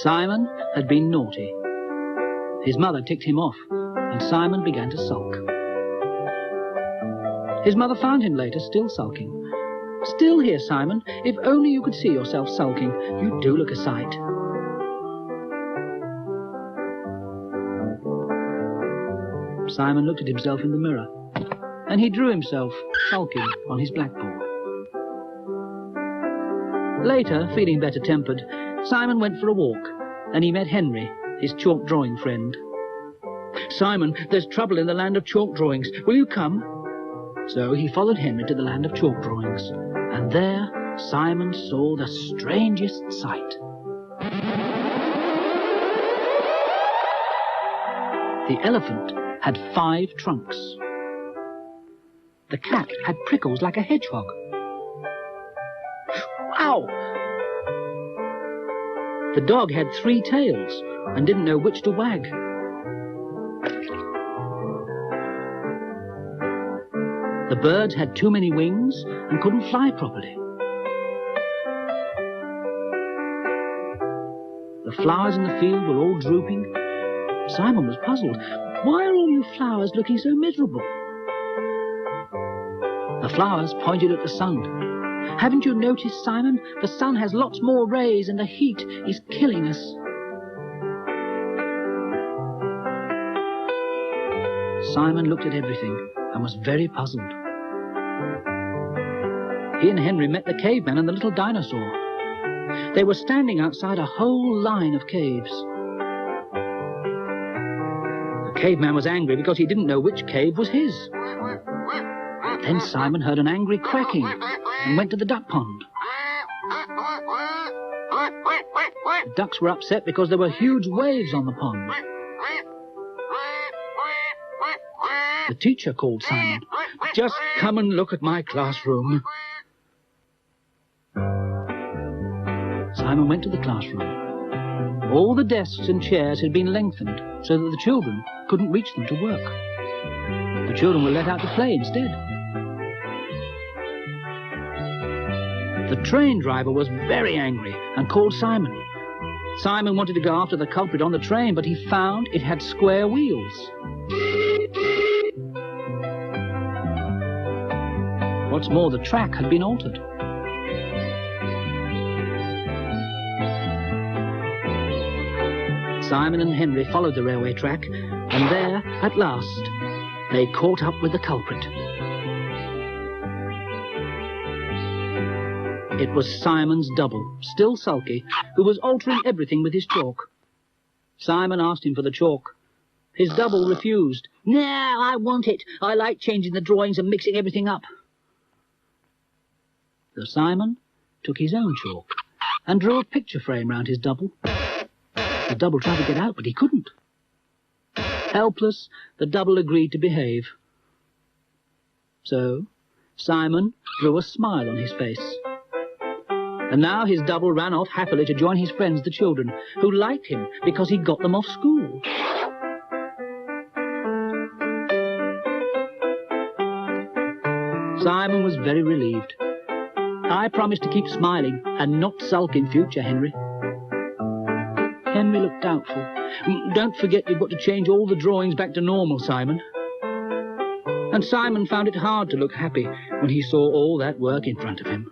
Simon had been naughty. His mother ticked him off, and Simon began to sulk. His mother found him later, still sulking. "Still here, Simon. If only you could see yourself sulking. You do look a sight." Simon looked at himself in the mirror, and he drew himself sulking on his blackboard. Later, feeling better-tempered, Simon went for a walk, and he met Henry, his chalk drawing friend. "Simon, there's trouble in the land of chalk drawings. Will you come?" So he followed Henry to the land of chalk drawings, and there Simon saw the strangest sight. The elephant had 5 trunks. The cat had prickles like a hedgehog. Ow! The dog had 3 tails and didn't know which to wag. The birds had too many wings and couldn't fly properly. The flowers in the field were all drooping. Simon was puzzled. "Why are all you flowers looking so miserable?" The flowers pointed at the sun. "Haven't you noticed, Simon? The sun has lots more rays and the heat is killing us." Simon looked at everything and was very puzzled. He and Henry met the caveman and the little dinosaur. They were standing outside a whole line of caves. The caveman was angry because he didn't know which cave was his. Then Simon heard an angry quacking and went to the duck pond. The ducks were upset because there were huge waves on the pond. The teacher called Simon. "Just come and look at my classroom." Simon went to the classroom. All the desks and chairs had been lengthened so that the children couldn't reach them to work. The children were let out to play instead. The train driver was very angry and called Simon. Simon wanted to go after the culprit on the train, but he found it had square wheels. What's more, the track had been altered. Simon and Henry followed the railway track, and there, at last, they caught up with the culprit. It was Simon's double, still sulky, who was altering everything with his chalk. Simon asked him for the chalk. His double refused. "No, I want it. I like changing the drawings and mixing everything up." So Simon took his own chalk and drew a picture frame round his double. The double tried to get out, but he couldn't. Helpless, the double agreed to behave. So Simon drew a smile on his face. And now his double ran off happily to join his friends, the children, who liked him because he'd got them off school. Simon was very relieved. "I promise to keep smiling and not sulk in future, Henry." Henry looked doubtful. "Don't forget you've got to change all the drawings back to normal, Simon." And Simon found it hard to look happy when he saw all that work in front of him.